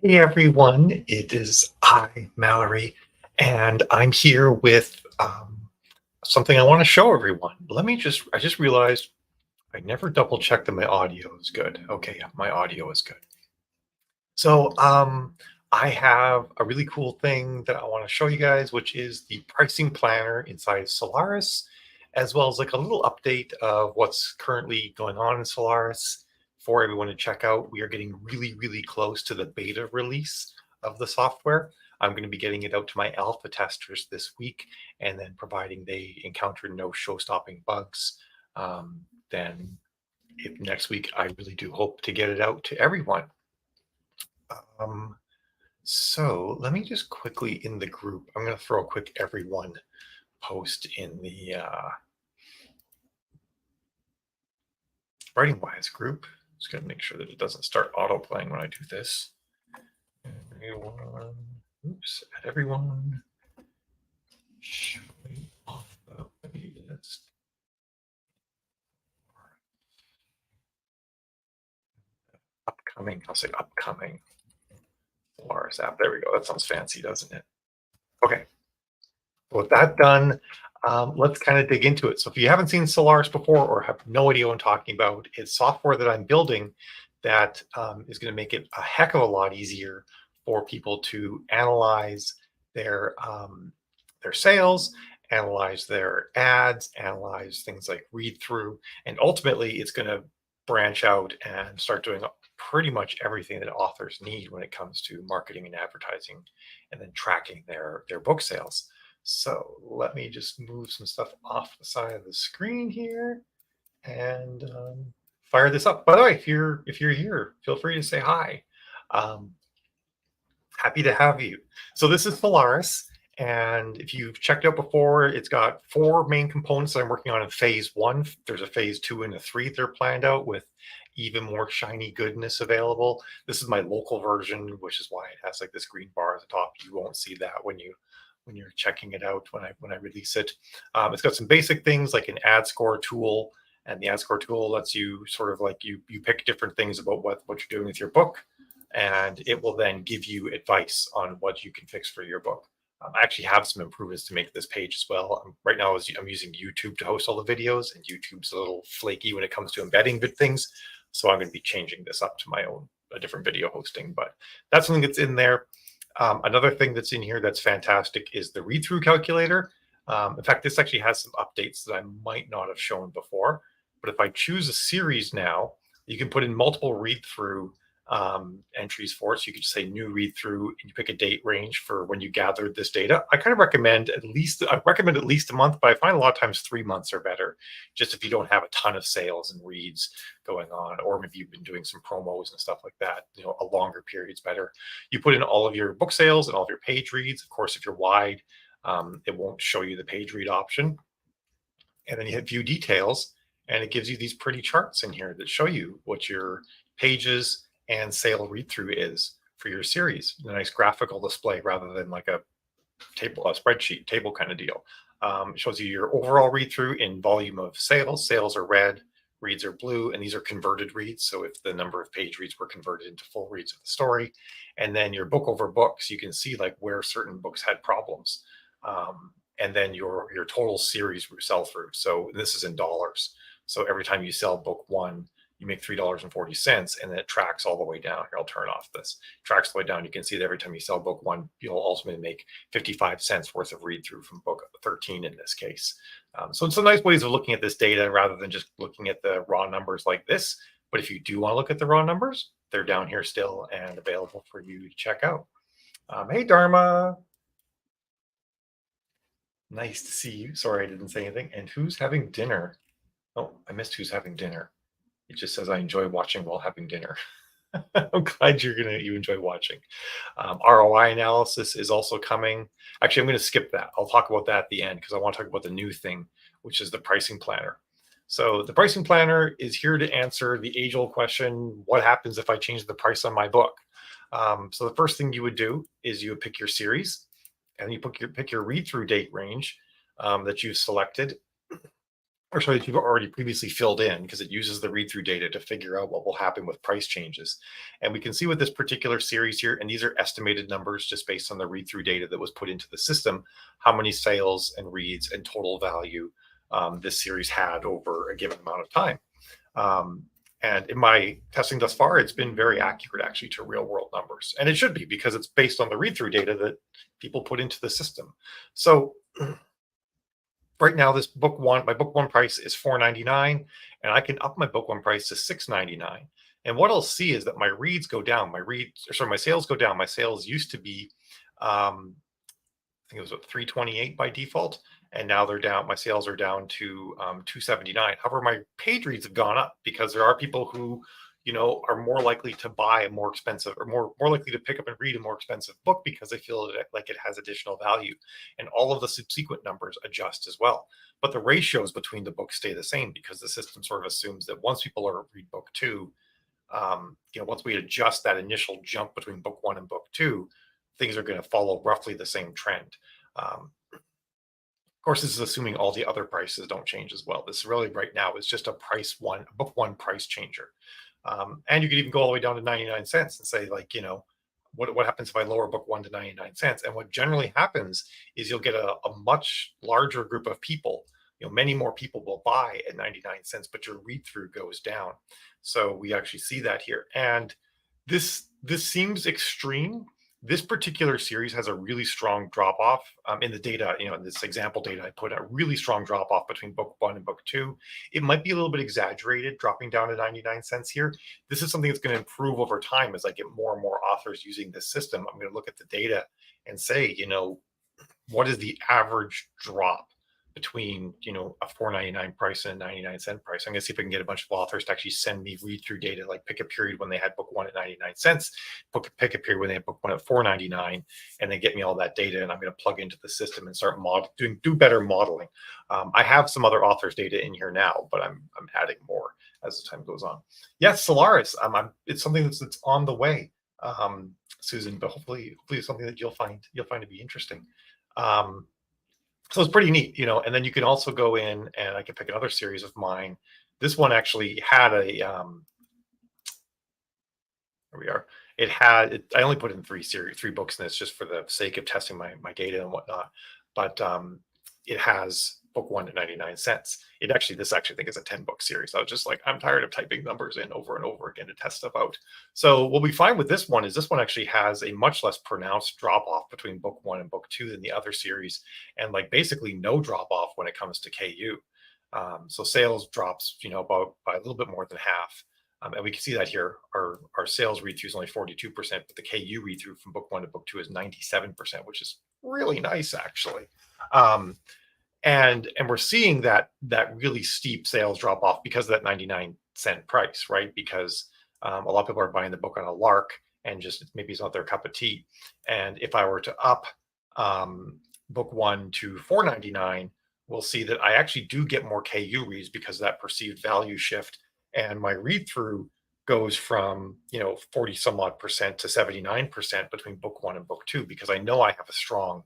Hey everyone, it is I, Mallory, and I'm here with something I want to show everyone. I just realized I never double checked that my audio is good. Okay, yeah, my audio is good. So I have a really cool thing that I want to show you guys, which is the pricing planner inside Solaris, as well as like a little update of what's currently going on in Solaris for everyone to check out. We are getting really, really close to the beta release of the software. I'm going to be getting it out to my alpha testers this week, and then providing they encounter no show-stopping bugs, then if next week I really do hope to get it out to everyone. Um, so let me just quickly in the group, I'm going to throw a quick everyone post in the Writing Wise group. Just going to make sure that it doesn't start auto playing when I do this. Everyone, oops, at everyone. Showing off the latest upcoming. I'll say upcoming Solaris app. There we go. That sounds fancy, doesn't it? Okay. With that done, let's kind of dig into it. So if you haven't seen Solaris before or have no idea what I'm talking about, it's software that I'm building that is going to make it a heck of a lot easier for people to analyze their sales, analyze their ads, analyze things like read through, and ultimately it's going to branch out and start doing pretty much everything that authors need when it comes to marketing and advertising, and then tracking their book sales. So let me just move some stuff off the side of the screen here and fire this up. By the way, if you're here, feel free to say hi. Um, Happy to have you. So this is Solaris, and if you've checked out before, it's got four main components that I'm working on in phase one. There's a phase two and a three that are planned out with even more shiny goodness available. This is my local version, which is why it has like this green bar at the top. You won't see that when you're checking it out when I release it. It's got some basic things like an ad score tool, and the ad score tool lets you sort of like you pick different things about what you're doing with your book, and it will then give you advice on what you can fix for your book. I actually have some improvements to make this page as well. Right now, I'm using YouTube to host all the videos, and YouTube's a little flaky when it comes to embedding good things. So I'm going to be changing this up to my own, a different video hosting, but that's something that's in there. Another thing that's in here that's fantastic is the read-through calculator. In fact, this actually has some updates that I might not have shown before. But if I choose a series now, you can put in multiple read-through entries for it. So you could just say new read through, and you pick a date range for when you gathered this data. I kind of recommend at least a month, but I find a lot of times 3 months are better, just if you don't have a ton of sales and reads going on, or maybe you've been doing some promos and stuff like that. A longer period is better. You put in all of your book sales and all of your page reads. Of course, if you're wide, it won't show you the page read option. And then you hit view details, and it gives you these pretty charts in here that show you what your pages and sale read through is for your series. A nice graphical display rather than like a spreadsheet table kind of deal. It shows you your overall read through in volume of sales. Sales are red, reads are blue, and these are converted reads. So if the number of page reads were converted into full reads of the story, and then your book over books, you can see like where certain books had problems. And then your total series sell through. So this is in dollars. So every time you sell book one, you make $3.40, and then it tracks all the way down. Here, I'll turn off this. Tracks all the way down. You can see that every time you sell book one, you'll ultimately make 55 cents worth of read through from book 13 in this case. So it's some nice ways of looking at this data rather than just looking at the raw numbers like this. But if you do want to look at the raw numbers, they're down here still and available for you to check out. Hey, Dharma. Nice to see you. Sorry I didn't say anything. And who's having dinner? Oh, I missed who's having dinner. It just says I enjoy watching while having dinner. I'm glad you enjoy watching. ROI analysis is also coming. Actually, I'm going to skip that. I'll talk about that at the end because I want to talk about the new thing, which is the pricing planner. So the pricing planner is here to answer the age-old question: what happens if I change the price on my book? So the first thing you would do is you would pick your series, and you pick your read-through date range that you've selected. or sorry, that you've already previously filled in, because it uses the read-through data to figure out what will happen with price changes. And we can see with this particular series here, and these are estimated numbers just based on the read-through data that was put into the system, how many sales and reads and total value this series had over a given amount of time. And in my testing thus far, it's been very accurate actually to real world numbers. And it should be, because it's based on the read-through data that people put into the system. So right now, this my book one price is $4.99, and I can up my book one price to $6.99. And what I'll see is that my reads go down. My sales go down. My sales used to be, I think it was what, 328 by default, and now they're down. My sales are down to 279. However, my page reads have gone up because there are people who, are more likely to buy a more expensive, or more likely to pick up and read a more expensive book because they feel like it has additional value. And all of the subsequent numbers adjust as well. But the ratios between the books stay the same, because the system sort of assumes that once people are read book two, once we adjust that initial jump between book one and book two, things are going to follow roughly the same trend. Of course, this is assuming all the other prices don't change as well. This really right now is just a book one price changer. And you could even go all the way down to 99 cents and say, like, what happens if I lower book one to 99 cents? And what generally happens is you'll get a much larger group of people. Many more people will buy at 99 cents, but your read through goes down. So we actually see that here. And this seems extreme. This particular series has a really strong drop off in the data. In this example data, I put a really strong drop off between book one and book two. It might be a little bit exaggerated, dropping down to 99 cents here. This is something that's going to improve over time as I get more and more authors using this system. I'm going to look at the data and say, what is the average drop between a $4.99 price and a 99-cent price. I'm going to see if I can get a bunch of authors to actually send me read through data, like pick a period when they had book one at 99 cents, pick a period when they had book one at $4.99, and then get me all that data. And I'm going to plug into the system and start do better modeling. I have some other authors data in here now, but I'm adding more as the time goes on. Yes, Solaris. It's something that's on the way, Susan. But hopefully it's something that you'll find to be interesting. So it's pretty neat, and then you can also go in, and I can pick another series of mine. This one actually had there we are. I only put in three books in this just for the sake of testing my data and whatnot. But it has book one at 99 cents. This actually I think is a 10-book series. I was just like, I'm tired of typing numbers in over and over again to test stuff out. So what we find with this one is this one actually has a much less pronounced drop off between book one and book two than the other series, and like basically no drop off when it comes to KU. So sales drops, about by a little bit more than half. And we can see that here. Our sales read through is only 42%, but the KU read through from book one to book two is 97%, which is really nice actually. And we're seeing that really steep sales drop off because of that 99-cent price, right? Because a lot of people are buying the book on a lark, and just maybe it's not their cup of tea. And if I were to up book one to $4.99, we'll see that I actually do get more KU reads because of that perceived value shift. And my read through goes from 40 some odd percent to 79% between book one and book two, because I know I have a strong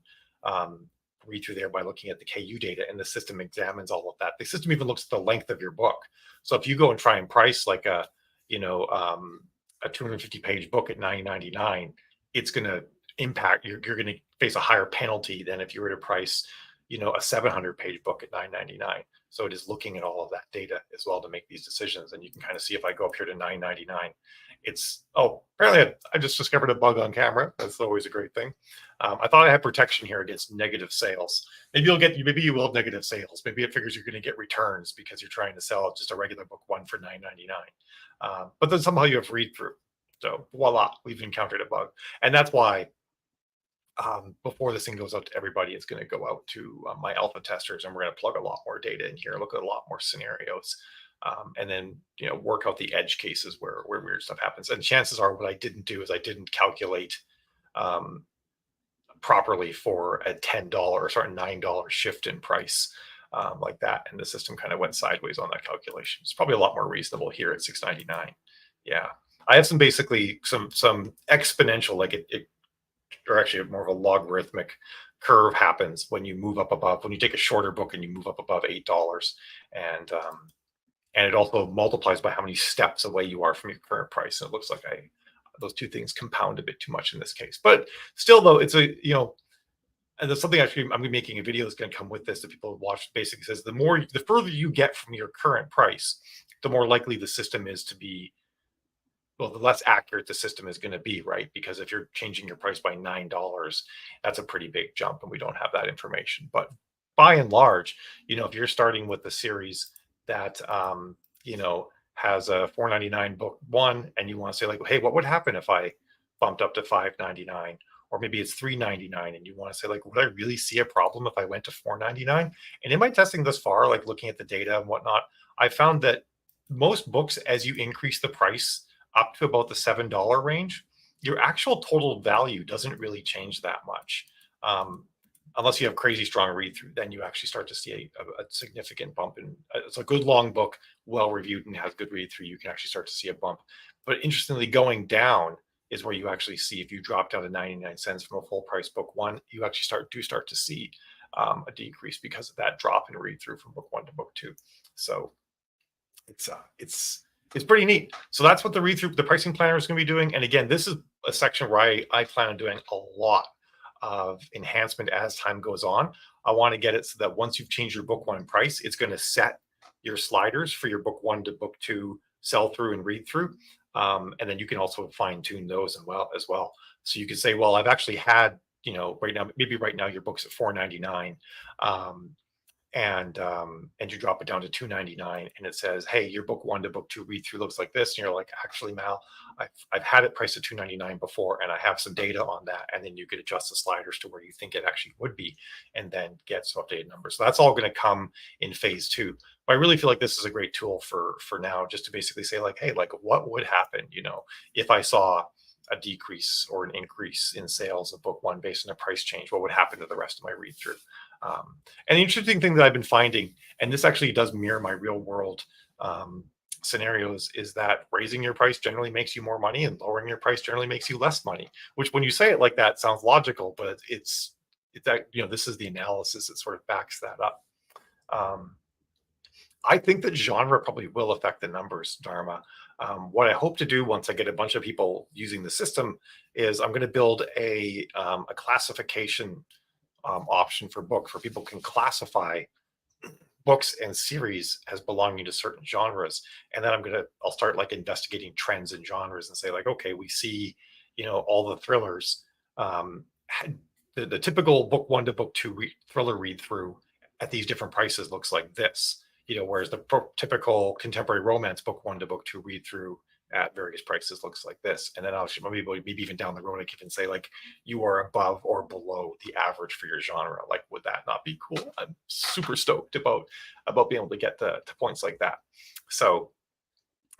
read through there by looking at the KU data, and the system examines all of that. The system even looks at the length of your book. So if you go and try and price like a 250-page book at $9.99, it's going to impact, you're going to face a higher penalty than if you were to price a 700-page book at $9.99. So it is looking at all of that data as well to make these decisions. And you can kind of see, if I go up here to $9.99, apparently I just discovered a bug on camera. That's always a great thing. I thought I had protection here against negative sales. Maybe you will have negative sales. Maybe it figures you're going to get returns because you're trying to sell just a regular book one for $9.99. But then somehow you have read through. So voila, we've encountered a bug. And that's why before this thing goes out to everybody, it's going to go out to my alpha testers, and we're going to plug a lot more data in here, look at a lot more scenarios, and then work out the edge cases where weird stuff happens. And chances are, what I didn't do is I didn't calculate properly for a $10 or $9 shift in price like that, and the system kind of went sideways on that calculation. It's probably a lot more reasonable here at $6.99. Yeah, I have some exponential, or actually more of a logarithmic curve happens when you move up above, when you take a shorter book and you move up above $8, and it also multiplies by how many steps away you are from your current price. And it looks like those two things compound a bit too much in this case, but still, though, it's a and there's something actually I'm gonna be making a video that's going to come with this that people watch. Basically says the further you get from your current price, the more likely the system is to be, well, the less accurate the system is going to be, right? Because if you're changing your price by $9, that's a pretty big jump, and we don't have that information. But by and large, if you're starting with the series that has a $4.99 book one, and you want to say like, hey, what would happen if I bumped up to $5.99? Or maybe it's $3.99, and you want to say like, would I really see a problem if I went to $4.99? And in my testing thus far, like looking at the data and whatnot, I found that most books, as you increase the price up to about the $7 range, your actual total value doesn't really change that much. Unless you have crazy strong read through, then you actually start to see a significant bump in. It's a good long book, well reviewed, and has good read through. You can actually start to see a bump. But interestingly, going down is where you actually see, if you drop down to 99 cents from a full price book one, you actually start to see a decrease because of that drop in read through from book one to book two. So it's pretty neat. So that's what the pricing planner is going to be doing. And again, this is a section where I plan on doing a lot of enhancement as time goes on. I want to get it so that once you've changed your book one price, it's going to set your sliders for your book one to book two sell through and read through. And then you can also fine tune those as well. So you can say, well, I've actually had, right now your book's at $4.99. And you drop it down to $2.99, and it says, hey, your book one to book two read through looks like this. And you're like, actually, Mal, I've had it priced at $2.99 before, and I have some data on that. And then you could adjust the sliders to where you think it actually would be, and then get some updated numbers. So that's all going to come in phase two. But I really feel like this is a great tool for now, just to basically say like, hey, like what would happen, if I saw a decrease or an increase in sales of book one based on a price change, what would happen to the rest of my read through? And the interesting thing that I've been finding, and this actually does mirror my real world scenarios, is that raising your price generally makes you more money, and lowering your price generally makes you less money. Which, when you say it like that, sounds logical, but it's that this is the analysis that sort of backs that up. I think that genre probably will affect the numbers, Dharma. What I hope to do once I get a bunch of people using the system is I'm going to build a classification option for books where people can classify books and series as belonging to certain genres. And then I'll start like investigating trends in genres and say like, okay, we see, all the thrillers, the typical book one to book two thriller read through at these different prices looks like this, whereas the typical contemporary romance book one to book two read through at various prices looks like this. And then I'll maybe even down the road I can even say like, you are above or below the average for your genre. Like, would that not be cool? I'm super stoked about being able to get to points like that. So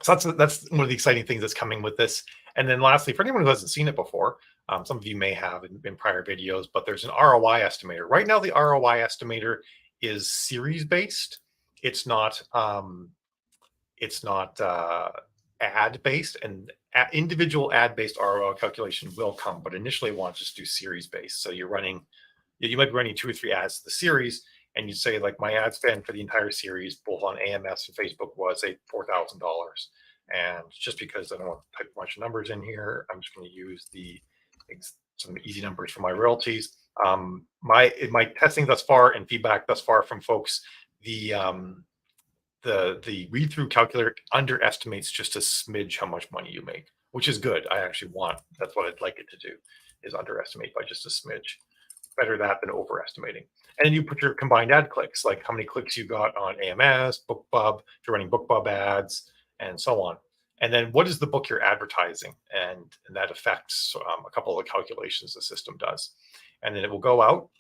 that's one of the exciting things that's coming with this. And then lastly, for anyone who hasn't seen it before, some of you may have in prior videos, but there's an ROI estimator. Right now, the ROI estimator is series based. It's not ad based, and individual ad based ROI calculation will come, but initially I want to just do series based. So you might be running 2 or 3 ads to the series, and you say like, my ad spend for the entire series, both on AMS and Facebook, was $4,000. And just because I don't want to type a bunch of numbers in here, I'm just going to use some easy numbers for my royalties. My testing thus far and feedback thus far from folks, the read through calculator underestimates just a smidge how much money you make, which is good. That's what I'd like it to do, is underestimate by just a smidge. Better that than overestimating. And then you put your combined ad clicks, like how many clicks you got on AMS, BookBub, if you're running BookBub ads, and so on. And then what is the book you're advertising? And that affects a couple of the calculations the system does. And then it will go out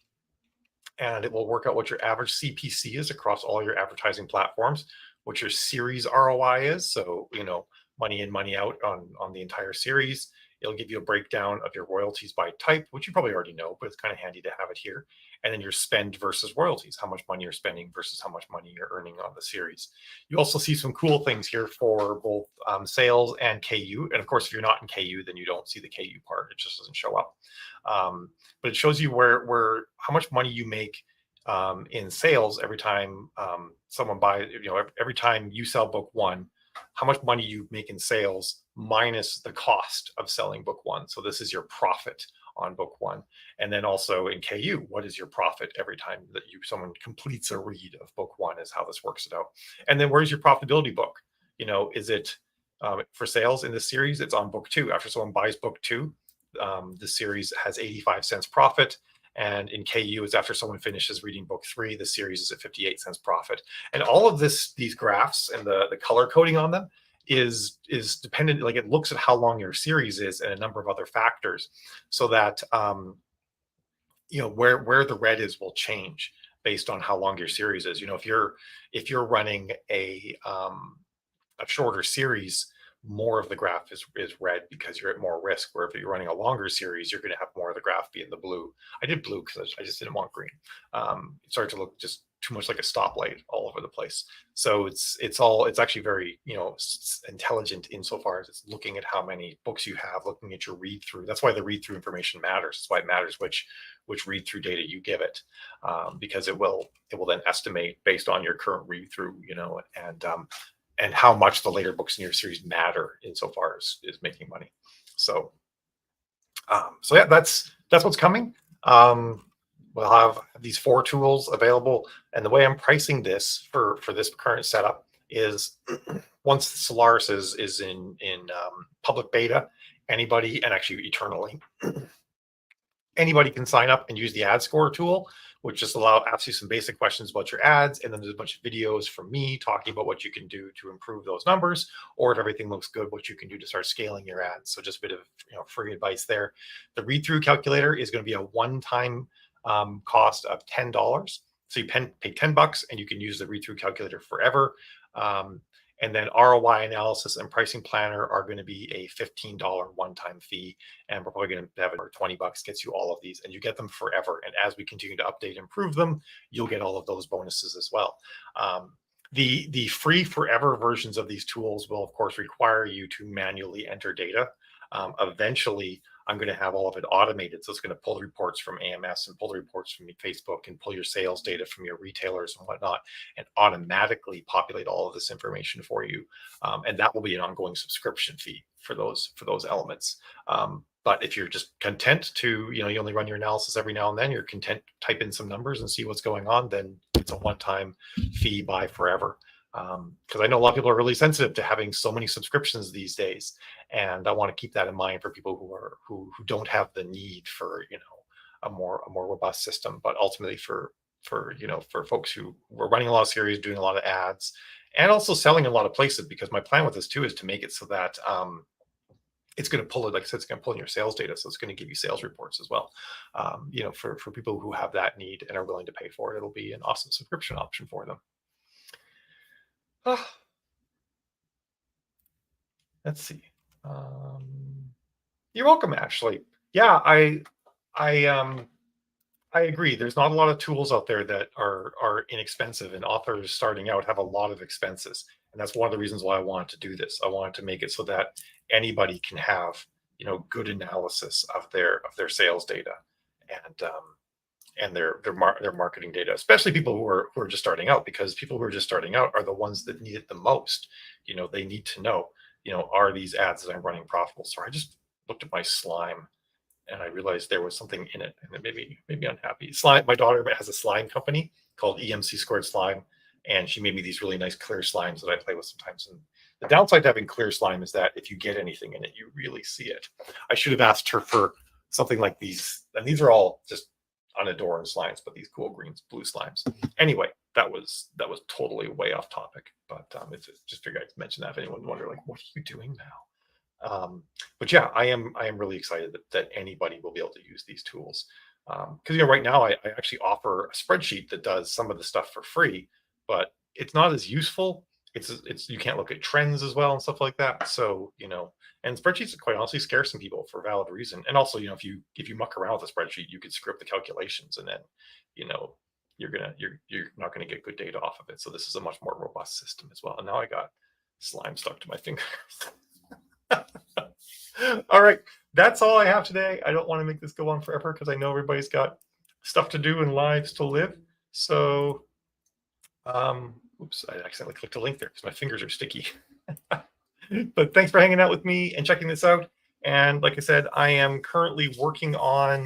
and it will work out what your average CPC is across all your advertising platforms, what your series ROI is. So, money in, money out on the entire series. It'll give you a breakdown of your royalties by type, which you probably already know, but it's kind of handy to have it here. And then your spend versus royalties, how much money you're spending versus how much money you're earning on the series. You also see some cool things here for both sales and KU. And of course, if you're not in KU, then you don't see the KU part. It just doesn't show up. But it shows you how much money you make in sales every time someone buys, every time you sell book one, how much money you make in sales minus the cost of selling book one. So this is your profit on book one. And then also in KU, what is your profit every time that someone completes a read of book one is how this works it out. And then where's your profitability book? Is it for sales in this series? It's on book two. After someone buys book two, the series has 85 cents profit. And in KU, it's after someone finishes reading book three, the series is at 58 cents profit. And all of these graphs and the color coding on them is dependent, like it looks at how long your series is and a number of other factors, so that where the red is will change based on how long your series is. If you're running a shorter series, more of the graph is red because you're at more risk. Where if you're running a longer series, you're going to have more of the graph be in the blue. I did blue because I just didn't want green. It started to look just too much like a stoplight all over the place. So it's actually very intelligent insofar as it's looking at how many books you have, looking at your read through. That's why the read through information matters. That's why it matters which read through data you give it, because it will then estimate based on your current read through, and how much the later books in your series matter insofar as making money. So yeah, that's what's coming. We'll have these 4 tools available, and the way I'm pricing this for this current setup is once Solaris is in public beta, anybody, and actually eternally, anybody can sign up and use the ad score tool, which just asks you some basic questions about your ads. And then there's a bunch of videos from me talking about what you can do to improve those numbers, or if everything looks good, what you can do to start scaling your ads. So just a bit of free advice there. The read-through calculator is going to be a one-time cost of $10. So you pay $10 and you can use the read-through calculator forever. And then ROI analysis and pricing planner are going to be a $15 one-time fee. And we're probably going to have it for $20 gets you all of these, and you get them forever. And as we continue to update and improve them, you'll get all of those bonuses as well. The free forever versions of these tools will, of course, require you to manually enter data. Eventually, I'm going to have all of it automated. So it's going to pull the reports from AMS and pull the reports from Facebook and pull your sales data from your retailers and whatnot, and automatically populate all of this information for you. And that will be an ongoing subscription fee for those elements. But if you're just content to, you only run your analysis every now and then, you're content to type in some numbers and see what's going on, then it's a one-time fee by forever. Because I know a lot of people are really sensitive to having so many subscriptions these days, and I want to keep that in mind for people who don't have the need for a more robust system. But ultimately for folks who were running a lot of series, doing a lot of ads, and also selling a lot of places, because my plan with this too is to make it so that it's going to pull it, like I said, it's going to pull in your sales data, so it's going to give you sales reports as well. For people who have that need and are willing to pay for it, it'll be an awesome subscription option for them. Let's see. You're welcome, Ashley. Yeah, I agree. There's not a lot of tools out there that are inexpensive, and authors starting out have a lot of expenses. And that's one of the reasons why I wanted to do this. I wanted to make it so that anybody can have, good analysis of their sales data and their marketing data, especially people who are just starting out, because people who are just starting out are the ones that need it the most. They need to know, are these ads that I'm running profitable? So I just looked at my slime and I realized there was something in it, and it made me unhappy. Slime. My daughter has a slime company called EMC Squared Slime, and she made me these really nice clear slimes that I play with sometimes. And the downside to having clear slime is that if you get anything in it, you really see it. I should have asked her for something like these, and these are all just unadorned slimes, but these cool blue slimes. Anyway, that was totally way off topic, but it's just figured I'd mention that if anyone wonder, like, what are you doing now? But yeah, I am really excited that anybody will be able to use these tools, because right now I actually offer a spreadsheet that does some of the stuff for free, but it's not as useful it's you can't look at trends as well and stuff like that. So, and spreadsheets quite honestly scare some people for valid reason. And also, if you muck around with a spreadsheet, you could screw up the calculations, and then, you're not gonna get good data off of it. So this is a much more robust system as well. And now I got slime stuck to my fingers. All right, that's all I have today. I don't want to make this go on forever because I know everybody's got stuff to do and lives to live. So, oops, I accidentally clicked a link there because my fingers are sticky. But thanks for hanging out with me and checking this out. And like I said, I am currently working on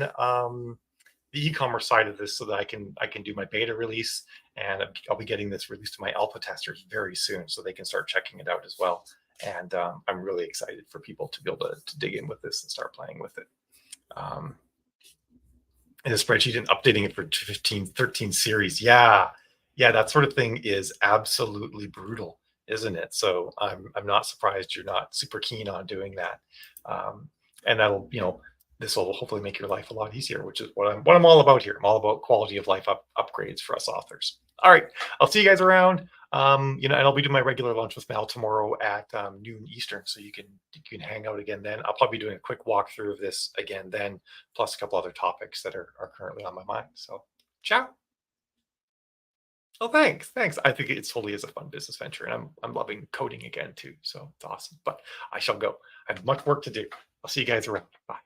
the e-commerce side of this so that I can do my beta release, and I'll be getting this released to my alpha testers very soon so they can start checking it out as well. And I'm really excited for people to be able to dig in with this and start playing with it. And the spreadsheet and updating it for 15, 13 series. Yeah, that sort of thing is absolutely brutal, isn't it? So I'm not surprised you're not super keen on doing that. And that'll, this will hopefully make your life a lot easier, which is what I'm all about here. I'm all about quality of life upgrades for us authors. All right, I'll see you guys around. And I'll be doing my regular lunch with Mal tomorrow at noon Eastern, so you can hang out again then. I'll probably be doing a quick walkthrough of this again then, plus a couple other topics that are currently on my mind. So, ciao. Oh, thanks. I think it totally is a fun business venture, and I'm loving coding again too. So it's awesome. But I shall go. I have much work to do. I'll see you guys around. Bye.